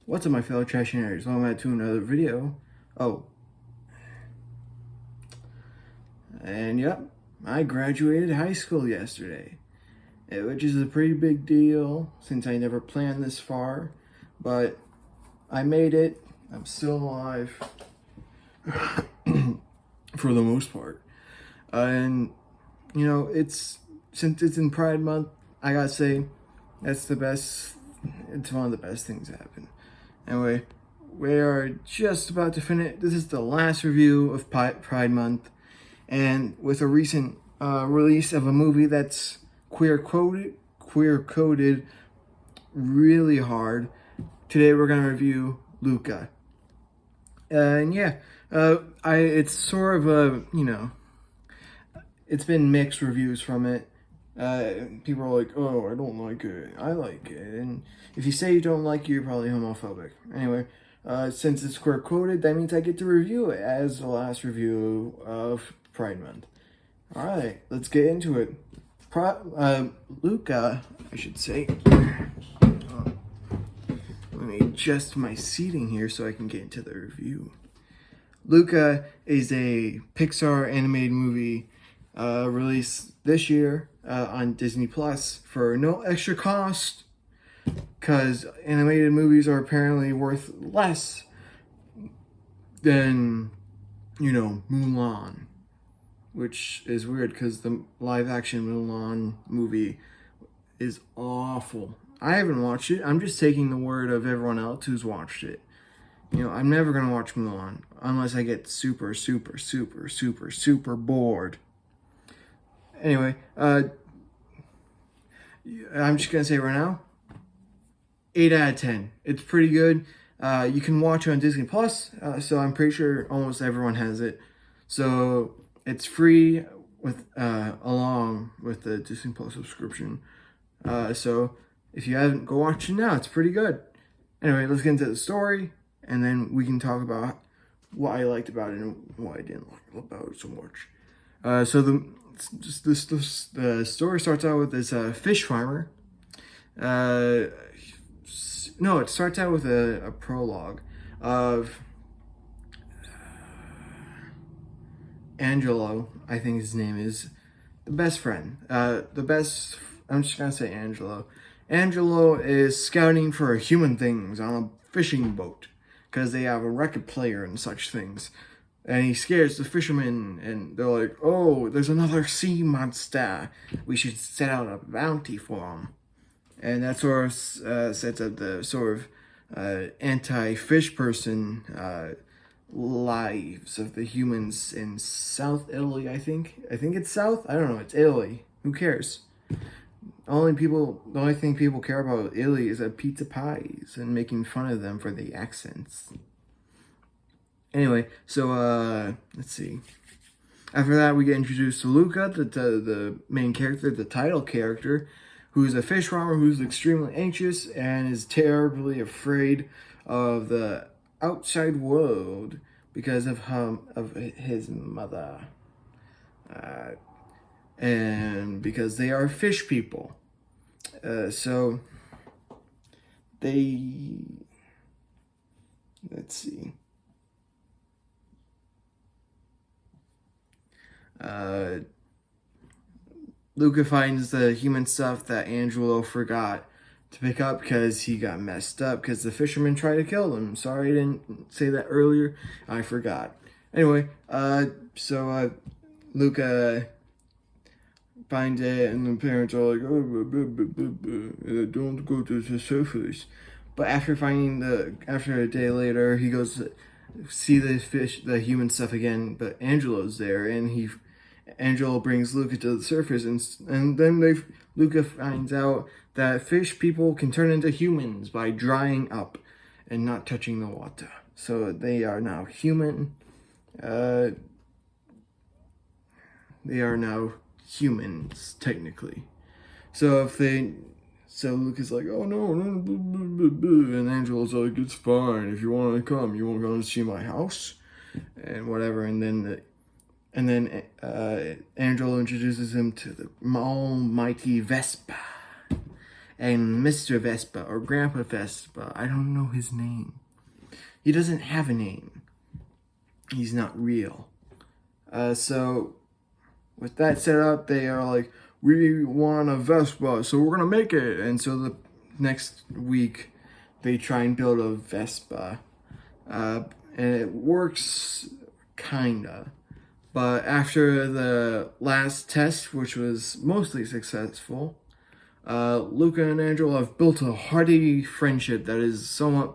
What's up, my fellow trashionaires? Welcome back to another video. Oh, and yep, I graduated high school yesterday, which is a pretty big deal since I never planned this far, but I made it. I'm still alive for the most part. And, you know, since it's in Pride Month, I gotta say, it's one of the best things that happened. Anyway, we are just about to finish. This is the last review of Pride Month, and with a recent release of a movie that's queer coded really hard. Today we're gonna review Luca, and yeah, it's sort of it's been mixed reviews from it. People are like, oh, I don't like it. I like it. And if you say you don't like it, you're probably homophobic. Anyway, since it's queer quoted, that means I get to review it as the last review of Pride Month. Alright, let's get into it. Luca, I should say. Let me adjust my seating here so I can get into the review. Luca is a Pixar animated movie released this year on Disney Plus for no extra cost, because animated movies are apparently worth less than, Mulan, which is weird because the live action Mulan movie is awful. I haven't watched it. I'm just taking the word of everyone else who's watched it. I'm never gonna watch Mulan unless I get super bored. Anyway, I'm just gonna say right now, 8 out of 10. It's pretty good. You can watch it on Disney Plus, so I'm pretty sure almost everyone has it. So it's free with along with the Disney Plus subscription. So if you haven't, go watch it now. It's pretty good. Anyway, let's get into the story, and then we can talk about what I liked about it and what I didn't like about it so much. So the story starts out with this fish farmer. No, it starts out with a prologue of Angelo, I think his name is, the best friend. I'm just gonna say Angelo. Angelo is scouting for human things on a fishing boat because they have a record player and such things. And he scares the fishermen, and they're like, oh, there's another sea monster. We should set out a bounty for him. And that sort of sets up the sort of anti-fish person lives of the humans in South Italy, I think. I think it's South? I don't know. It's Italy. Who cares? The only thing people care about Italy is pizza pies and making fun of them for the accents. Anyway, so, let's see. After that, we get introduced to Luca, the main character, the title character, who's a fish farmer who's extremely anxious and is terribly afraid of the outside world because of his mother. And because they are fish people. So, let's see. Luca finds the human stuff that Angelo forgot to pick up because he got messed up because the fisherman tried to kill him. Sorry I didn't say that earlier. I forgot. Anyway, so Luca finds it, and the parents are like, oh, don't go to the surface. But after a day later, he goes to see the human stuff again, but Angelo's there, and Angelo brings Luca to the surface, and then Luca finds out that fish people can turn into humans by drying up and not touching the water. So they are now human. They are now humans, technically. So Luca's like, oh no, and Angelo's like, it's fine. If you want to come, you want to come see my house, and whatever. And then Angelo introduces him to the almighty Vespa, and Mr. Vespa or Grandpa Vespa. I don't know his name. He doesn't have a name. He's not real. So with that set up, they are like, we want a Vespa, so we're gonna make it. And so the next week, they try and build a Vespa, and it works kinda. But after the last test, which was mostly successful, Luca and Angelo have built a hearty friendship that is somewhat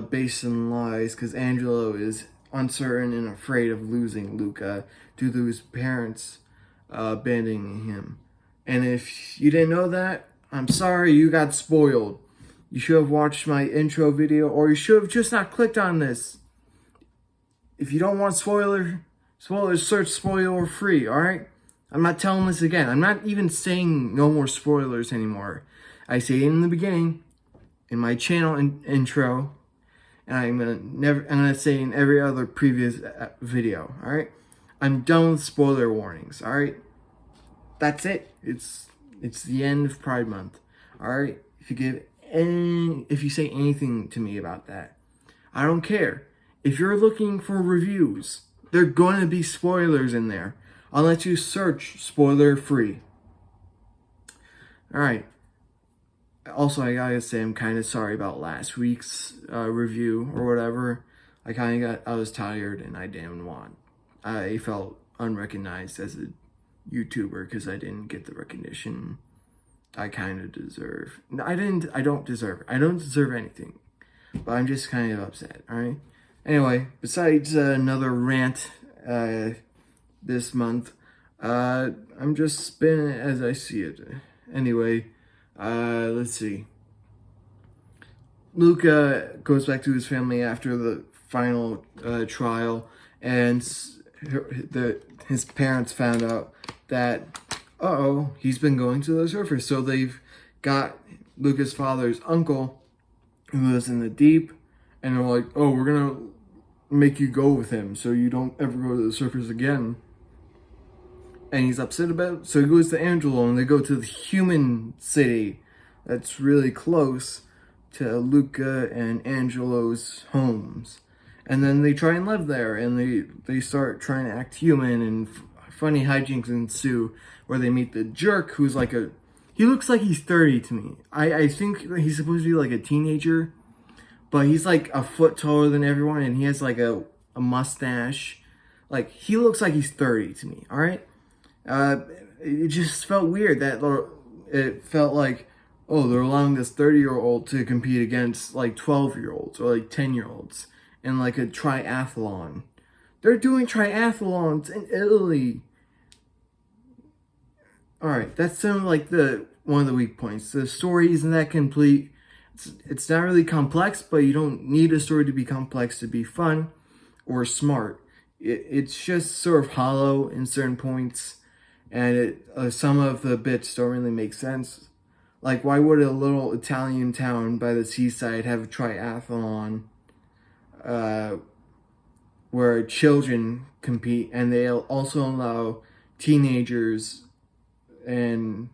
based in lies, because Angelo is uncertain and afraid of losing Luca due to his parents abandoning him. And if you didn't know that, I'm sorry, you got spoiled. You should have watched my intro video, or you should have just not clicked on this. If you don't want spoilers, search spoiler free, alright? I'm not telling this again. I'm not even saying no more spoilers anymore. I say it in the beginning, in my channel intro, and I'm gonna say in every other previous video, alright? I'm done with spoiler warnings, alright? That's it. It's the end of Pride Month, alright? If you say anything to me about that, I don't care. If you're looking for reviews, there are going to be spoilers in there. I'll let you search spoiler free. Alright. Also, I gotta say, I'm kind of sorry about last week's review or whatever. I was tired and I felt unrecognized as a YouTuber because I didn't get the recognition I kind of deserve. I don't deserve anything. But I'm just kind of upset, alright? Anyway, besides another rant this month, I'm just spinning it as I see it. Anyway, let's see. Luca goes back to his family after the final trial, and his parents found out that, he's been going to the surface. So they've got Luca's father's uncle, who lives in the deep, and they're like, we're gonna make you go with him so you don't ever go to the surface again. And he's upset about it, so he goes to Angelo, and they go to the human city that's really close to Luca and Angelo's homes. And then they try and live there, and they start trying to act human, and funny hijinks ensue, where they meet the jerk, who's like he looks like he's 30 to me. I think he's supposed to be like a teenager, but he's like a foot taller than everyone, and he has like a mustache. Like, he looks like he's 30 to me, alright? It just felt weird that it felt like, they're allowing this 30-year-old to compete against like 12-year-olds or like 10-year-olds in like a triathlon. They're doing triathlons in Italy. Alright, that sounded like one of the weak points. The story isn't that complete. It's not really complex, but you don't need a story to be complex to be fun or smart. It's just sort of hollow in certain points, and some of the bits don't really make sense. Like, why would a little Italian town by the seaside have a triathlon where children compete, and they'll also allow teenagers and,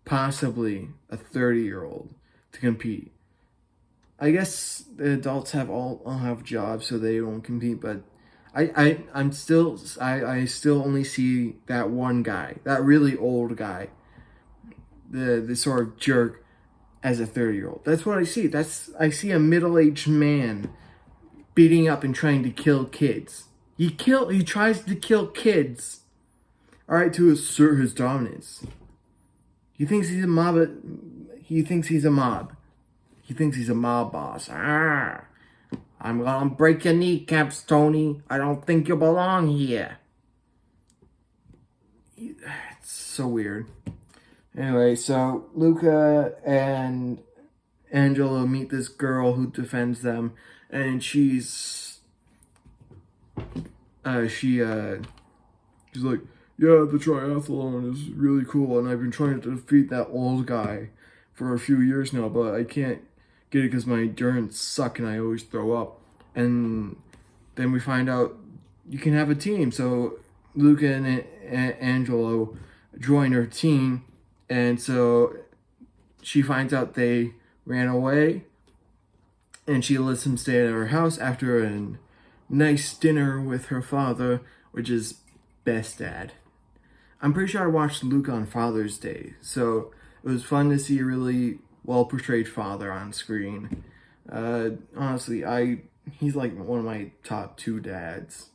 possibly a 30-year-old to compete? I guess the adults all have jobs, so they don't compete, but I still only see that one guy, that really old guy, the sort of jerk, as a 30-year-old. That's what I see. I see a middle-aged man beating up and trying to kill kids. He tries to kill kids, alright, to assert his dominance. He thinks he's a mob. He thinks he's a mob boss. I'm gonna break your kneecaps, Tony. I don't think you belong here. It's so weird. Anyway, so Luca and Angelo meet this girl who defends them, and she's like, yeah, the triathlon is really cool, and I've been trying to defeat that old guy for a few years now, but I can't get it because my endurance sucks and I always throw up. And then we find out you can have a team, so Luca and Angelo join her team, And so she finds out they ran away, and she lets him stay at her house after a nice dinner with her father, which is best dad. I'm pretty sure I watched Luca on Father's Day, so it was fun to see a really well portrayed father on screen. Honestly, he's like one of my top two dads.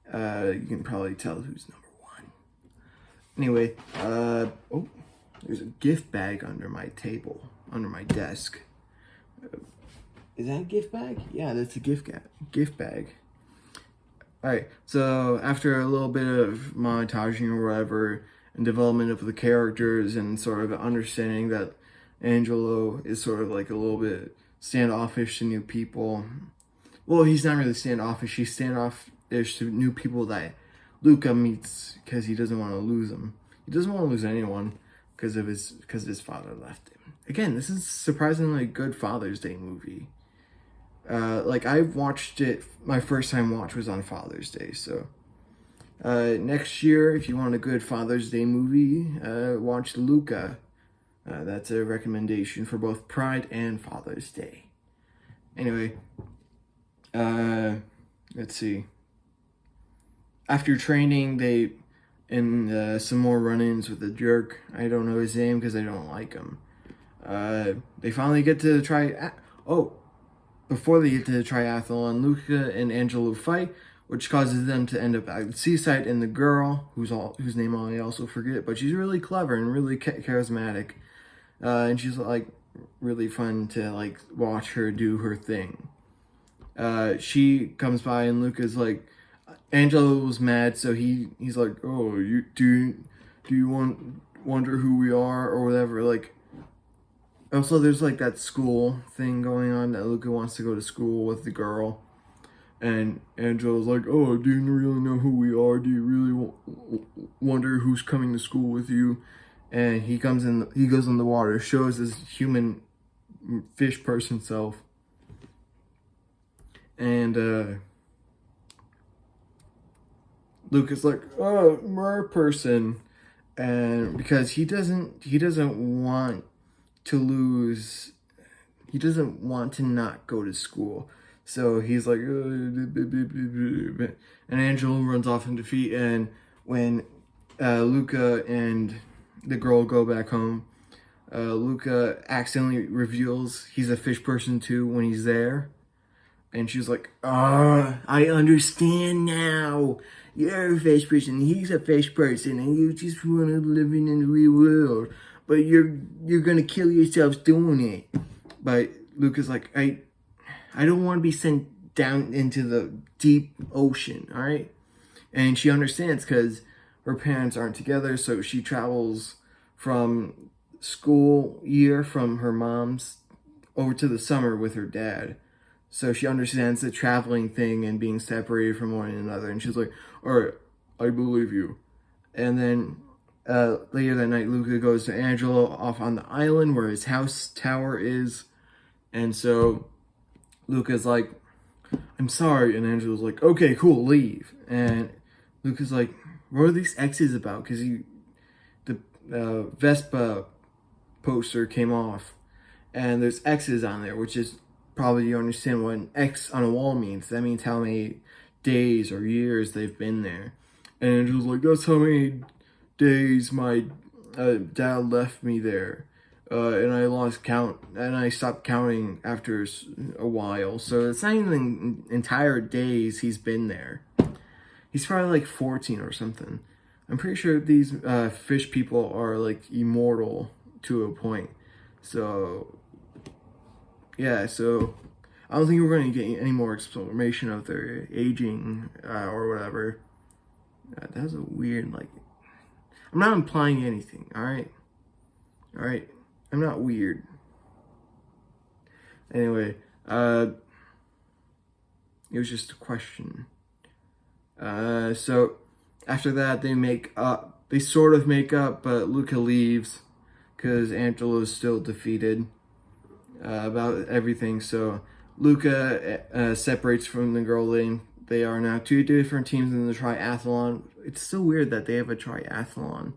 You can probably tell who's number one. Anyway, oh, there's a gift bag under my table, under my desk. Is that a gift bag? Yeah, that's a gift bag. Alright, so after a little bit of montaging or whatever, and development of the characters, and sort of understanding that Angelo is sort of like a little bit standoffish to new people. Well, he's not really standoffish, he's standoffish to new people that Luca meets because he doesn't want to lose them. He doesn't want to lose anyone because his father left him. Again, this is surprisingly a good Father's Day movie. Like, I watched it, my first time watch was on Father's Day, so next year, if you want a good Father's Day movie, watch Luca. That's a recommendation for both Pride and Father's Day. Anyway, let's see. After training, they some more run-ins with the jerk. I don't know his name because I don't like him. They finally get to try. Before they get to the triathlon, Luca and Angelo fight, which causes them to end up at the seaside, and the girl, whose name I also forget, but she's really clever and really charismatic, and she's like really fun to like watch her do her thing. She comes by and Luca's like, Angelo was mad, so he's like, oh, do you wonder who we are or whatever, like. Also, there's like that school thing going on that Luca wants to go to school with the girl. And Angelo's like, oh, do you really know who we are? Do you really wonder who's coming to school with you? And he goes in the water, shows his human fish person self. And Luca's like, oh, mer person. And because he doesn't want to lose, he doesn't want to not go to school, so he's like, and Angelo runs off in defeat. And when Luca and the girl go back home, Luca accidentally reveals he's a fish person too when he's there, and she's like, I understand now. You're a fish person, he's a fish person, and you just want to live in the real world. But you're gonna kill yourselves doing it. But Luca's like, I don't want to be sent down into the deep ocean, all right? And she understands because her parents aren't together, so she travels from school year from her mom's over to the summer with her dad. So she understands the traveling thing and being separated from one another. And she's like, all right, I believe you. And then later that night, Luca goes to Angelo off on the island where his house tower is. And so Luca's like, I'm sorry. And Angelo's like, okay, cool, leave. And Luca's like, what are these X's about? Because the Vespa poster came off. And there's X's on there, which is probably, you understand what an X on a wall means. That means how many days or years they've been there. And Angelo's like, that's how many days my dad left me there, and I lost count, and I stopped counting after a while, so it's not even entire days he's been there. He's probably like 14 or something. I'm pretty sure these fish people are like immortal to a point, so yeah, so I don't think we're going to get any more explanation of their aging or whatever. That was a weird, like, I'm not implying anything, alright? Alright? I'm not weird. Anyway, it was just a question. So, after that, they sort of make up, but Luca leaves, because Angelo's still defeated about everything, so Luca separates from the girl lane. They are now two different teams in the triathlon. It's so weird that they have a triathlon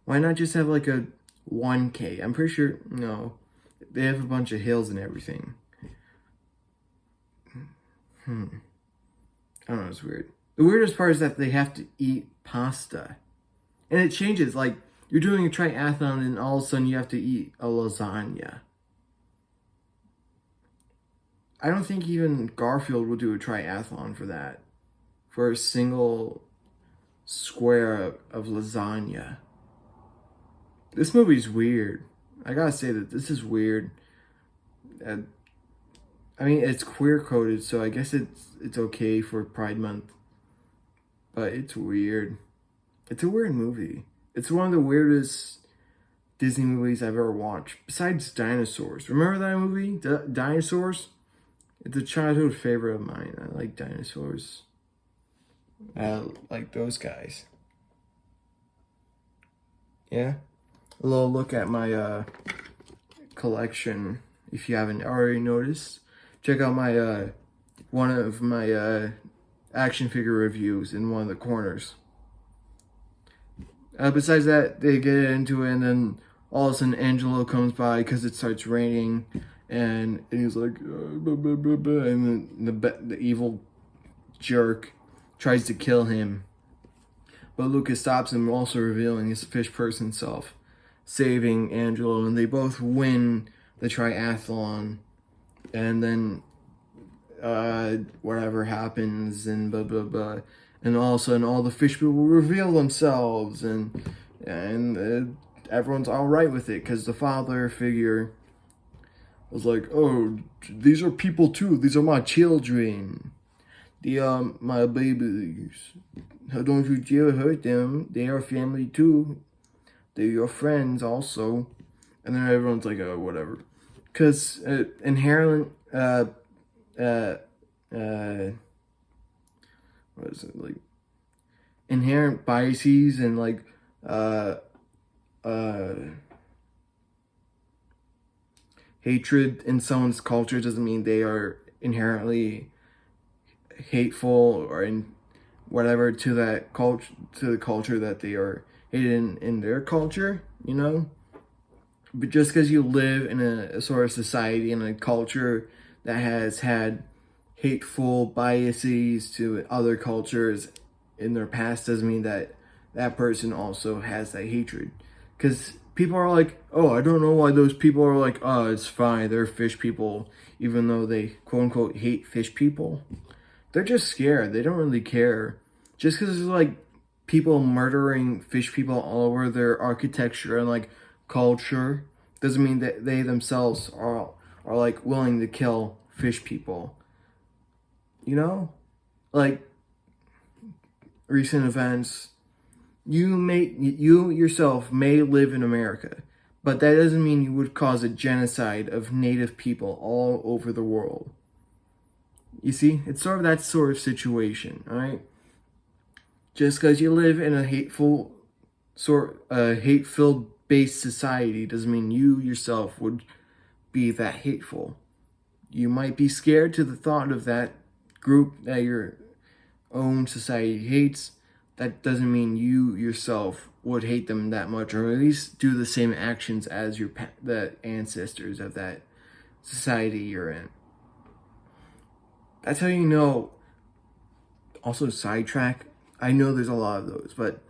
Why not just have like a 1K? I'm pretty sure, no, they have a bunch of hills and everything. I don't know, it's weird. The weirdest part is that they have to eat pasta. And it changes, like, you're doing a triathlon and all of a sudden you have to eat a lasagna. I don't think even Garfield will do a triathlon for that. For a single square of lasagna. This movie's weird. I gotta say that this is weird. I mean, it's queer coded, so I guess it's okay for Pride Month. But it's weird. It's a weird movie. It's one of the weirdest Disney movies I've ever watched. Besides Dinosaurs. Remember that movie? Dinosaurs? It's a childhood favorite of mine. I like dinosaurs. I like those guys. Yeah. A little look at my collection. If you haven't already noticed, check out my one of my action figure reviews in one of the corners. Besides that, they get into it, and then all of a sudden Angelo comes by because it starts raining, and he's like, blah, blah, blah, blah, and then the evil jerk tries to kill him. But Luca stops him, also revealing his fish person self, saving Angelo, and they both win the triathlon. And then whatever happens, and blah blah blah, and all of a sudden all the fish people reveal themselves, and everyone's all right with it because the father figure was like, oh, these are people too, these are my children, they are my babies, don't you dare hurt them, they are family too, they're your friends also. And then everyone's like, oh, whatever, because inherent what is it, like, inherent biases and like hatred in someone's culture doesn't mean they are inherently hateful or in whatever to that culture, to the culture that they are hated in their culture, you know. But just because you live in a sort of society and a culture that has had hateful biases to other cultures in their past doesn't mean that that person also has that hatred. Because people are like, oh, I don't know why those people are like, oh, it's fine, they're fish people, even though they quote unquote hate fish people. They're just scared. They don't really care. Just because there's like people murdering fish people all over their architecture and like culture doesn't mean that they themselves are like willing to kill fish people. You know, like recent events, you yourself may live in America, but that doesn't mean you would cause a genocide of native people all over the world. You see, it's sort of that sort of situation, all right? Just because you live in a hate-filled based society doesn't mean you yourself would be that hateful. You might be scared to the thought of that group that your own society hates. That doesn't mean you yourself would hate them that much, or at least do the same actions as the ancestors of that society you're in. That's how you know. Also, sidetrack. I know there's a lot of those, but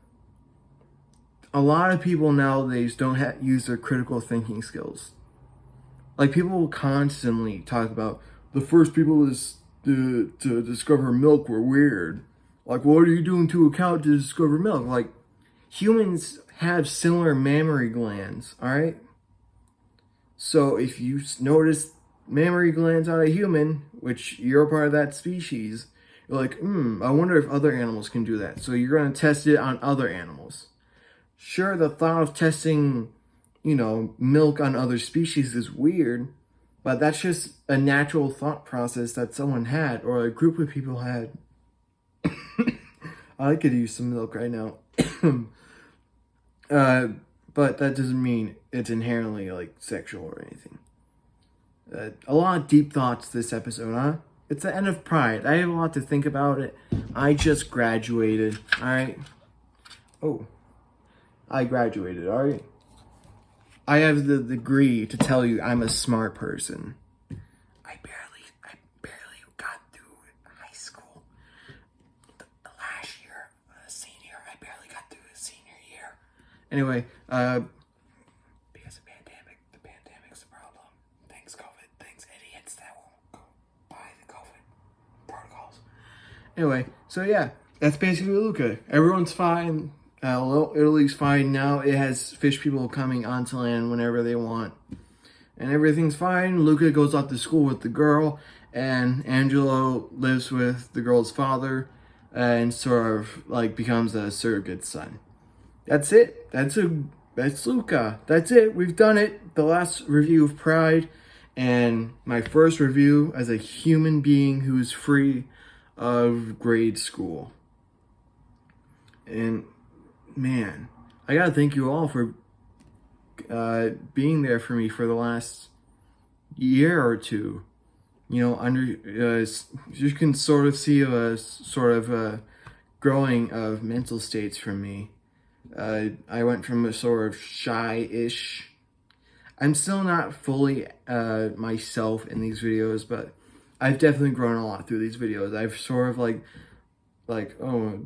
a lot of people nowadays don't use their critical thinking skills. Like, people will constantly talk about the first people to discover milk were weird. Like, what are you doing to a cow to discover milk? Like, humans have similar mammary glands, alright? So if you notice mammary glands on a human, which you're a part of that species, you're like, I wonder if other animals can do that. So you're going to test it on other animals. Sure, the thought of testing, milk on other species is weird, but that's just a natural thought process that someone had, or a group of people had. I could use some milk right now. But that doesn't mean it's inherently, like, sexual or anything. A lot of deep thoughts this episode, huh? It's the end of Pride. I have a lot to think about it. I just graduated, alright? Oh. I graduated, alright? I have the degree to tell you I'm a smart person. I barely got through high school. The last year, senior, I barely got through the senior year. Anyway, because of the pandemic's the problem. Thanks COVID, thanks idiots that won't go by the COVID protocols. Anyway, so yeah, that's basically Luca. Everyone's fine. Little Italy's fine now. It has fish people coming onto land whenever they want. And everything's fine. Luca goes off to school with the girl, and Angelo lives with the girl's father and sort of like becomes a surrogate son. That's it. That's Luca. That's it. We've done it. The last review of Pride, and my first review as a human being who's free of grade school. And man, I gotta thank you all for being there for me for the last year or two. You know, you can sort of see a growing of mental states from me. I went from a sort of shy-ish. I'm still not fully myself in these videos, but I've definitely grown a lot through these videos. I've sort of like, oh,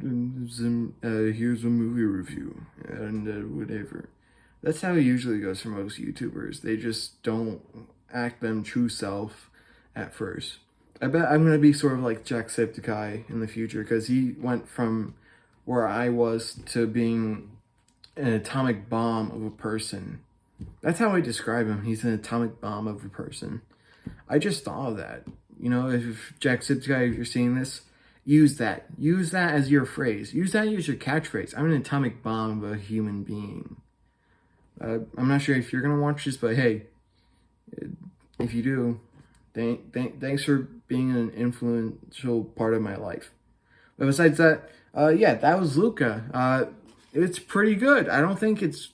here's a movie review, and whatever. That's how it usually goes for most YouTubers. They just don't act them true self at first. I bet I'm going to be sort of like Jacksepticeye in the future, because he went from where I was to being an atomic bomb of a person. That's how I describe him. He's an atomic bomb of a person. I just thought of that. You know, if Jacksepticeye, if you're seeing this, use that. Use that as your phrase. Use that as your catchphrase. I'm an atomic bomb of a human being. I'm not sure if you're going to watch this, but hey, if you do, thanks for being an influential part of my life. But besides that, yeah, that was Luca. It's pretty good. I don't think it's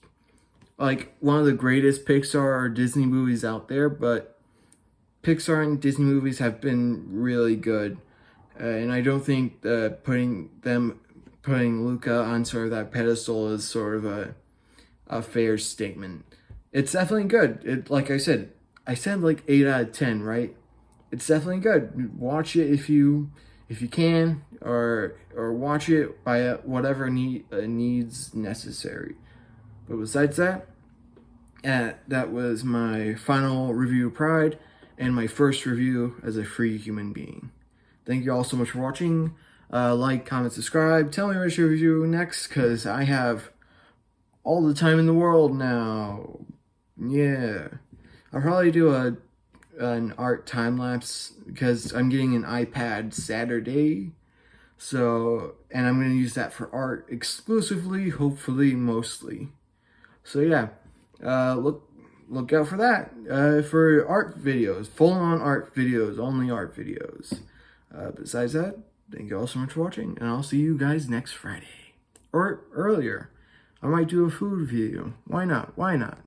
like one of the greatest Pixar or Disney movies out there, but Pixar and Disney movies have been really good. And I don't think putting Luca on sort of that pedestal is sort of a fair statement. It's definitely good. Like I said like 8 out of 10, right? It's definitely good. Watch it if you can, or watch it by whatever needs necessary. But besides that, that was my final review of Pride and my first review as a free human being. Thank you all so much for watching. Like, comment, subscribe. Tell me what I should review next, because I have all the time in the world now. Yeah. I'll probably do an art time-lapse, because I'm getting an iPad Saturday. So, and I'm going to use that for art exclusively, hopefully, mostly. So yeah, look out for that. For art videos, full-on art videos, only art videos. Besides that, thank you all so much for watching, and I'll see you guys next Friday. Or earlier. I might do a food video. Why not? Why not?